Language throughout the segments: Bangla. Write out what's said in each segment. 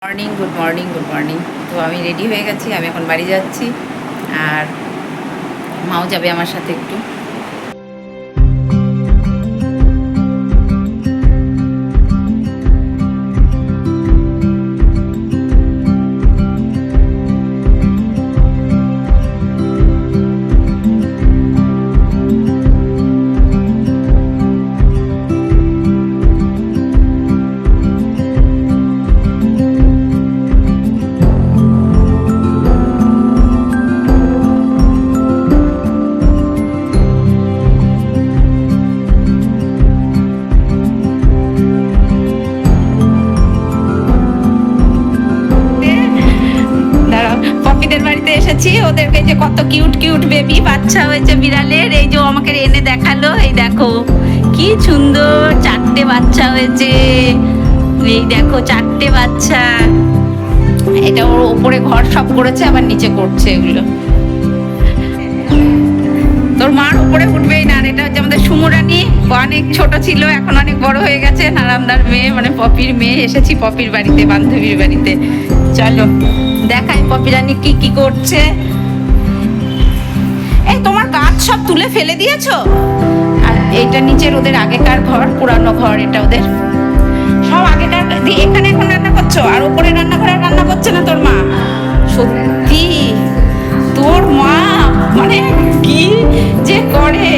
Morning, good morning, good morning. তো আমি রেডি হয়ে গেছি, আমি এখন বাড়ি যাচ্ছি আর মাও যাবে আমার সাথে একটু। এসেছি ওদেরকে যে কত কিউট কিউট বেবি বাচ্চা হয়েছে বিড়ালের, এই যে আমাকে এনে দেখালো, এই দেখো কি সুন্দর 4টে বাচ্চা হয়েছে, এই দেখো 4টে বাচ্চা। এটা ওর উপরে ঘর সব করেছে, আবার নিচে করছে এগুলো। তোর মার উপরে উঠবেই না। আর এটা হচ্ছে আমাদের সুমুরানি, অনেক ছোট ছিল, এখন অনেক বড় হয়ে গেছে। নারামদার মেয়ে, মানে পপির মেয়ে। এসেছি পপির বাড়িতে, বান্ধবীর বাড়িতে। চলো দেখাই পপি রানী কি কি করছে। এই তোমার গাছ সব তুলে ফেলে দিয়েছো? আর এইটা নিচের ওদের আগেকার ঘর, পুরানো ঘর এটা ওদের সব আগেকার। এখানে এখন রান্না করছো, আর ওপরে রান্নাঘরে রান্না করছে না তোর মা? সত্যি তোর মা মানে কি যে করে।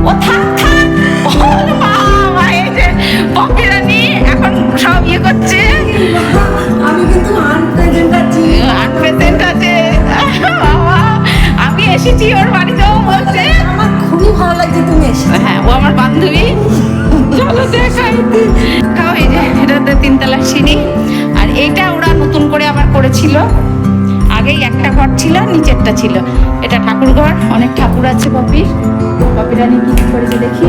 ও থাক থাক, ওর মা এই যে পপি রানী এখন সব ইয়ে করছে। আমি কিন্তু আনপ্রেজেন্ট আছি। আনপ্রেজেন্ট আছে বাবা। আমি এসেছি ওর বাড়িতেও বলছে আমার খুবই ভালো লাগছে তুমি এসেছো। হ্যাঁ, ও আমার বান্ধবী। চলো দেখাই। এই যে এটা 3তলা সিঁড়ি, আর এইটা ওরা নতুন করে আবার করেছিল। আগেই একটা ঘর ছিল, নিচেরটা ছিল। এটা ঠাকুর ঘর, অনেক ঠাকুর আছে পপির। পপি রানী কি করেছে দেখি।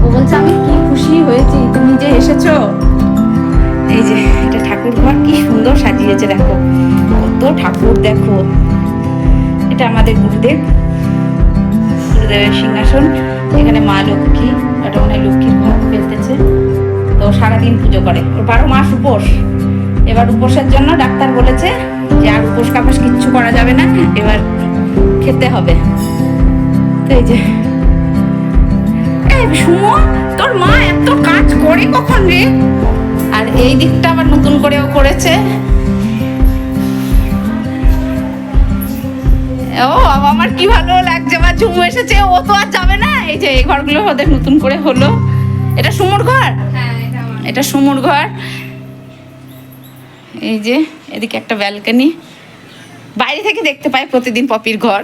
ও বলছে আমি কি খুশি হয়েছি তুমি যে এসেছো। এই যে এটা ঠাকুর ঘর, কি সুন্দর সাজিয়েছে দেখো, কত ঠাকুর দেখো। এটা আমাদের গুরুদেব, গুরুদেবের সিংহাসন। এখানে মা লক্ষ্মী, ওটা মনে হয় লক্ষ্মীর ঘর ফেলতেছে। তো সারাদিন পুজো করে, ওর 12 মাস উপোস। এবার উপোসের জন্য ডাক্তার বলেছে যে আর উপোস কাপাস কিচ্ছু করা যাবে না, এবার খেতে হবে। তো এই যে সুমো, তোর মা এত কাজ করে কখন রে? আর এই দিকটা আবার নতুন করেও করেছে। ও আমার কি ভালো লাগছে, বা ঝুমু এসেছে, ও তো আর যাবে না। এই যে এই ঘরগুলো ওদের নতুন করে হলো। এটা সুমুর ঘর, এটা সুমুর ঘর। এই যে এদিকে একটা ব্যালকনি, বাইরে থেকে দেখতে পাই প্রতিদিন পপির ঘর।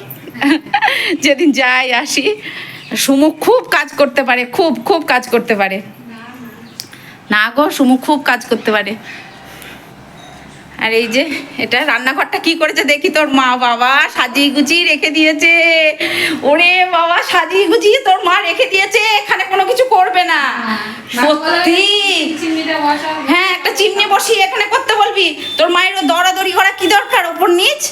যেদিন যাই আসি। সুমু খুব কাজ করতে পারে, খুব খুব কাজ করতে পারে। না গো, সুমু খুব কাজ করতে পারে। আর এই যে এটা রান্নাঘরটা কি করেছে দেখি তোর মা। বাবা সাজিয়ে গুছিয়ে রেখে দিয়েছে। ওরে বাবা, সাজিয়ে গুছিয়ে তোর মা রেখে দিয়েছে, এখানে কোনো কিছু করবে না। সত্যি হ্যাঁ, একটা চিমনি বসিয়ে এখানে করতে বলবি। তোর মায়ের দরাদরি করা কি দরকার, ওপর নিচ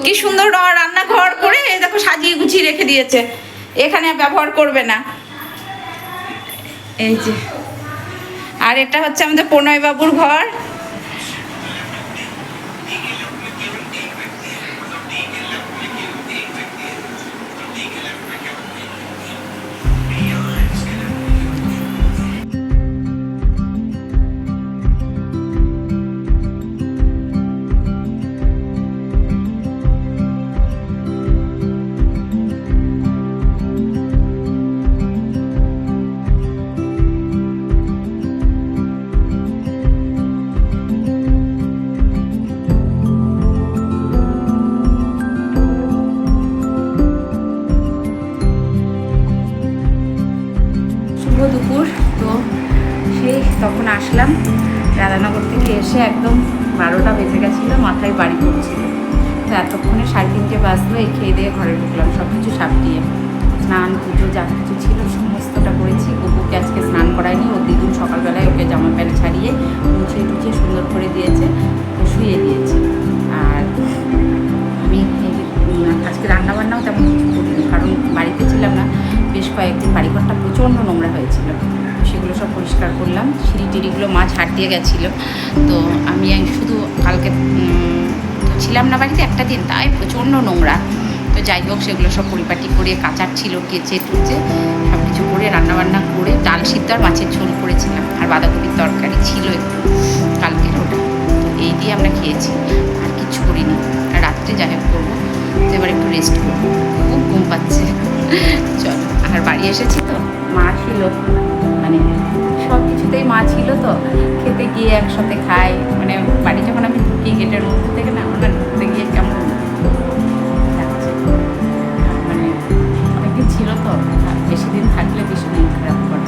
কি সুন্দর রান্নাঘর করে দেখো সাজিয়ে গুছিয়ে রেখে দিয়েছে। এখানে ব্যবহার করবে না। এই যে আর এটা হচ্ছে আমাদের প্রণয় বাবুর ঘর। দুপুর তো সেই তখন আসলাম রাধানগর থেকে। এসে একদম 12টা বেজে গেছিলো, মাথায় বাড়ি পড়ছিল। তো এতক্ষণে 3:30 বাজলো। এই খেয়ে দিয়ে ঘরে ঢুকলাম, সব কিছু সাপটিয়ে স্নান পুজো যা কিছু ছিল সমস্তটা করেছি। গপুকে আজকে স্নান করায়নি, ওর দিদুন সকালবেলায় ওকে জামা প্যান্ট ছাড়িয়ে মুছিয়ে টুছিয়ে সুন্দর করে দিয়েছে, শুয়ে দিয়েছে। আর আমি আজকে রান্নাবান্নাও তেমন কিছু করিনি, কারণ বাড়িতে ছিলাম না। বেশ কয়েকদিন বাড়িঘরটা প্রচণ্ড নোংরা হয়েছিল। সেগুলো সব পরিষ্কার করলাম। সিঁড়ি টিড়িগুলো মা ঝাড় দিয়ে গেছিলো, তো আমি শুধু কালকে তো ছিলাম না বাড়িতে একটা দিন, তাই প্রচণ্ড নোংরা। তো যাই হোক, সেগুলো সব পরিপাটি করে কাচার ছিল, কেচে টুচে সব কিছু করে রান্নাবান্না করে ডাল সিদ্ধ আর মাছের ঝোল করেছিলাম, আর বাঁধাকপির তরকারি ছিল একটু কালকের ওটা। তো এই দিয়ে আমরা খেয়েছি, আর কিছু করিনি। আর রাত্রে যাই হোক করবো, তো এবার একটু রেস্ট করবো, খুব ঘুম পাচ্ছে। চলো, আর বাড়ি এসেছি তো মা ছিল, মানে সব কিছুতেই মা ছিল, তো খেতে গিয়ে একসাথে খাই। মানে বাড়ি যখন আমি ঢুকি গেটের মধ্যে থেকে না, আমার ঢুকতে গিয়ে কেমন লাগছে, মানে অনেকদিন ছিল তো, বেশি দিন থাকলে বেশি মন খারাপ করে।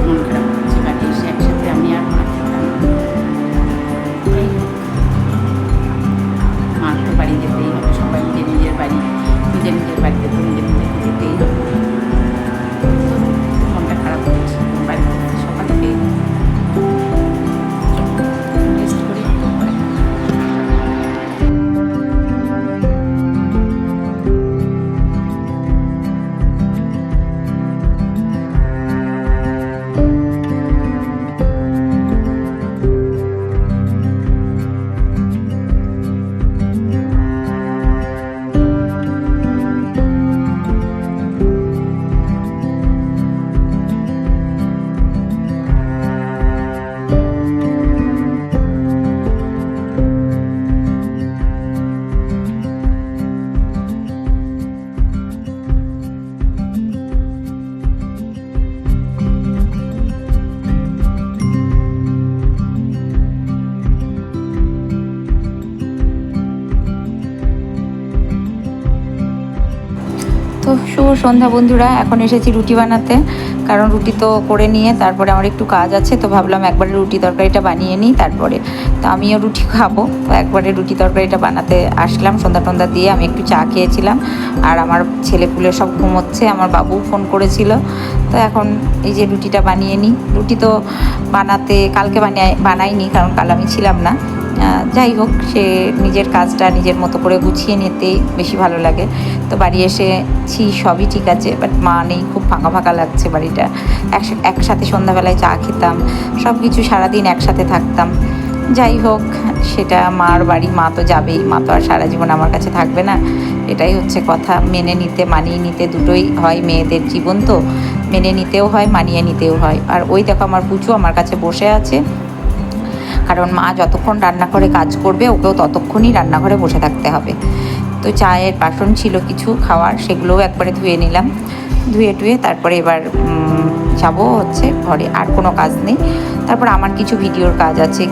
মন খারাপ করছে বাড়ি এসে, একসাথে আমি আর মা খেতাম। মা তো বাড়ি যেতেই হবে, সবাই নিজের নিজের বাড়ি, নিজের নিজের বাড়িতে তো নিজের নিজেকে যেতেই হবে। মনটা খারাপ হচ্ছে বাড়ি সকাল থেকে, রেস্ট করি পরে। তো শুভ সন্ধ্যা বন্ধুরা, এখন এসেছি রুটি বানাতে, কারণ রুটি তো করে নিয়ে তারপরে আমার একটু কাজ আছে, তো ভাবলাম একবারে রুটি তরকারিটা বানিয়ে নিই তারপরে। তো আমিও রুটি খাবো, তো একবারে রুটি তরকারিটা বানাতে আসলাম। সন্ধ্যা টন্ধা দিয়ে আমি একটু চা খেয়েছিলাম, আর আমার ছেলেপুলে সব ঘুমোচ্ছে, আমার বাবু ফোন করেছিল। তো এখন এই যে রুটিটা বানিয়ে নিই। রুটি তো বানাতে কালকে বানাইনি, কারণ কাল আমি ছিলাম না। যাই হোক, সে নিজের কাজটা নিজের মতো করে গুছিয়ে নিতেই বেশি ভালো লাগে। তো বাড়ি এসেছি, সবই ঠিক আছে, বাট মা নেই, খুব ফাঁকা ফাঁকা লাগছে বাড়িটা। একসাথে সন্ধ্যাবেলায় চা খেতাম, সব কিছু সারাদিন একসাথে থাকতাম। যাই হোক, সেটা মার বাড়ি, মা তো যাবেই, মা তো আর সারা জীবন আমার কাছে থাকবে না। এটাই হচ্ছে কথা, মেনে নিতে মানিয়ে নিতে দুটোই হয়, মেয়েদের জীবন তো মেনে নিতেও হয় মানিয়ে নিতেও হয়। আর ওই দেখো আমার পুচু আমার কাছে বসে আছে, কারণ মা যতক্ষণ রান্না করে কাজ করবে, ওকেও ততক্ষণই রান্নাঘরে বসে থাকতে হবে। তো চায়ের বাসন ছিল কিছু খাওয়ার, সেগুলোও একবারে ধুয়ে নিলাম। ধুয়ে টুয়ে তারপরে এবার যাবো হচ্ছে ঘরে, আর কোনো কাজ নেই। তারপর আমার কিছু ভিডিওর কাজ আছে,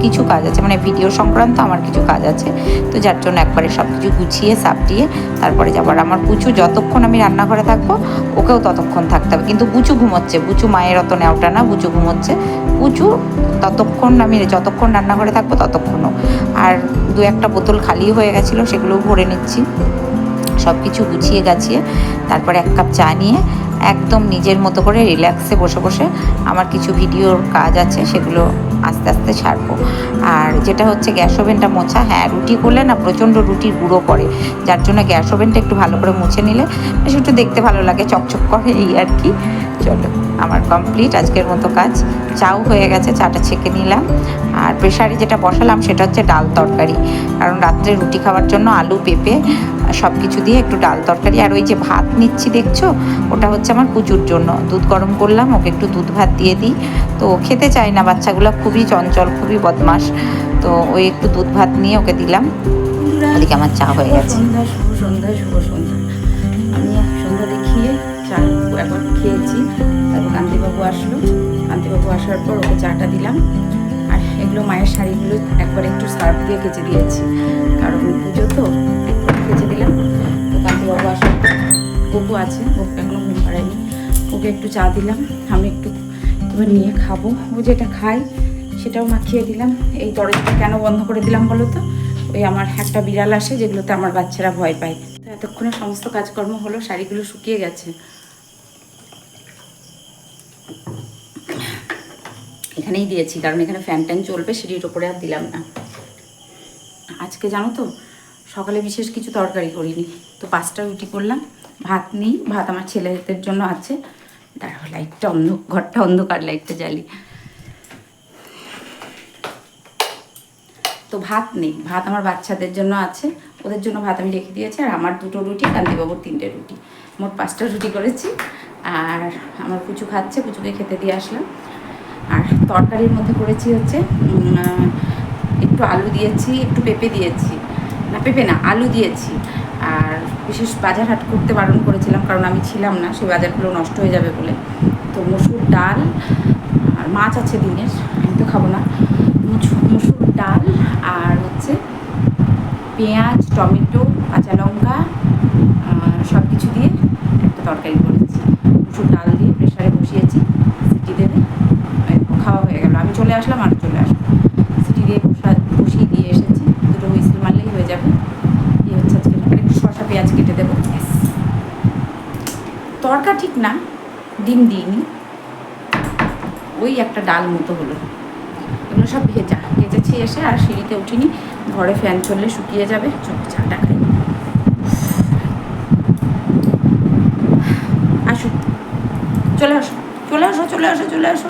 কিছু কাজ আছে, মানে ভিডিও সংক্রান্ত আমার কিছু কাজ আছে। তো যার জন্য একবারে সব কিছু গুছিয়ে সাপটিয়ে তারপরে যাবার। আমার পুচু যতক্ষণ আমি রান্নাঘরে থাকবো, ওকেও ততক্ষণ থাকতে হবে। কিন্তু বুচু ঘুমোচ্ছে, বুচু মায়ের অত নেওটা না, বুচু ঘুমোচ্ছে। পুচু ততক্ষণ আমি যতক্ষণ রান্নাঘরে থাকবো ততক্ষণও। আর দু একটা বোতল খালি হয়ে গেছিলো, সেগুলোও ভরে নিচ্ছি। সব কিছু গুছিয়ে গাছিয়ে তারপরে এক কাপ চা নিয়ে একদম নিজের মতো করে রিল্যাক্সে বসে বসে আমার কিছু ভিডিওর কাজ আছে, সেগুলো আস্তে আস্তে ছাড়বো। আর যেটা হচ্ছে গ্যাস ওভেনটা মোছা, হ্যাঁ রুটি করলে না প্রচণ্ড রুটির গুঁড়ো পড়ে, যার জন্য গ্যাস ওভেনটা একটু ভালো করে মুছে নিলে বেশ একটু দেখতে ভালো লাগে, চকচক করে, এই আর কি। চলো, আমার কমপ্লিট আজকের মতো কাজ। চাও হয়ে গেছে, চাটা ছেঁকে নিলাম। আর প্রেশারে যেটা বসালাম সেটা হচ্ছে ডাল তরকারি, কারণ রাত্রে রুটি খাওয়ার জন্য আলু পেঁপে সব কিছু দিয়ে একটু ডাল তরকারি। আর ওই যে ভাত নিচ্ছি দেখছো, ওটা হচ্ছে আমার পুচুর জন্য। দুধ গরম করলাম, ওকে একটু দুধ ভাত দিয়ে দিই। তো খেতে চায় না, বাচ্চাগুলো খুবই চঞ্চল, খুবই বদমাস। তো ওই একটু দুধ ভাত নিয়ে ওকে দিলাম। ওদিকে আমার চা হয়ে গেছে। শুভ সন্ধ্যা। আমি সন্ধ্যা দেখিয়ে চা একবার খেয়েছি, তারপর কান্তিবাবু আসলো। কান্তিবাবু আসার পর ওকে চাটা দিলাম। আর এগুলো মায়ের শাড়িগুলো একবার একটু সার্ফ দিয়ে কেচে দিয়েছি, কারণ পুজো তো একবার কেচে দিলাম। তো কান্তিবাবু আসার পর গপু আছে, গপু এখনও ঘুম পাড়ায়নি, ওকে একটু চা দিলাম। আমি একটু এবার নিয়ে খাবো, ও যেটা খাই সেটাও মাখিয়ে দিলাম। এই দরজাটা কেন বন্ধ করে দিলাম বলো তো, ওই আমার একটা বিড়াল আসে, যেগুলোতে আমার বাচ্চারা ভয় পায়। তো এতক্ষণে সমস্ত কাজকর্ম হলো, শাড়িগুলো শুকিয়ে গেছে। এখানেই দিয়েছি, কারণ এখানে ফ্যান ট্যান চলবে, সিঁড়ির ওপরে আর দিলাম না। আজকে জানো তো, সকালে বিশেষ কিছু তরকারি করিনি, তো 5টা রুটি করলাম, ভাত নেই, ভাত আমার ছেলেদের জন্য আছে। দাঁড়াও, লাইটটা ঘরটা অন্ধকার, লাইটটা জ্বালি। তো ভাত নেই, ভাত আমার বাচ্চাদের জন্য আছে, ওদের জন্য ভাত আমি রেখে দিয়েছি। আর আমার 2টো রুটি, কান্তিবাবুর 3টে রুটি, মোট 5টা রুটি করেছি। আর আমার পুচু খাচ্ছে, পুচুকে খেতে দিয়ে আসলাম। আর তরকারির মধ্যে করেছি হচ্ছে একটু আলু দিয়েছি, একটু পেঁপে দিয়েছি, না পেঁপে না, আলু দিয়েছি। আর বিশেষ বাজার হাট করতে বারণ করেছিলাম, কারণ আমি ছিলাম না, সেই বাজারগুলো নষ্ট হয়ে যাবে বলে। তো মসুর ডাল, আর মাছ আছে দিনের, আমি তো খাবো না, মসুর ডাল আর হচ্ছে পেঁয়াজ, টমেটো, কাঁচা লঙ্কা সব কিছু দিয়ে একটা তরকারি করেছি। মসুর ডাল দিয়ে প্রেশারে বসিয়েছি, সিটি দেবে, খাওয়া হয়ে গেল। আমি চলে আসলাম, আর চলে আসবো, সিটি দিয়ে বসিয়ে দিয়ে এসেছি, 2টো হুইসেল মারলেই হয়ে যাবে। এই হচ্ছে আজকে, আর একটু শসা পেঁয়াজ কেটে দেবো। তরকা ঠিক না, ডিম দিইনি, ওই একটা ডাল মতো হলো। এগুলো সব ভেজেছি এসে, আর সিঁড়িতে উঠিনি, ঘরে ফ্যান চললে শুকিয়ে যাবে। চাটা খাই, আসো, চলে আসো, চলে আসো, চলে আসো, চলে আসো।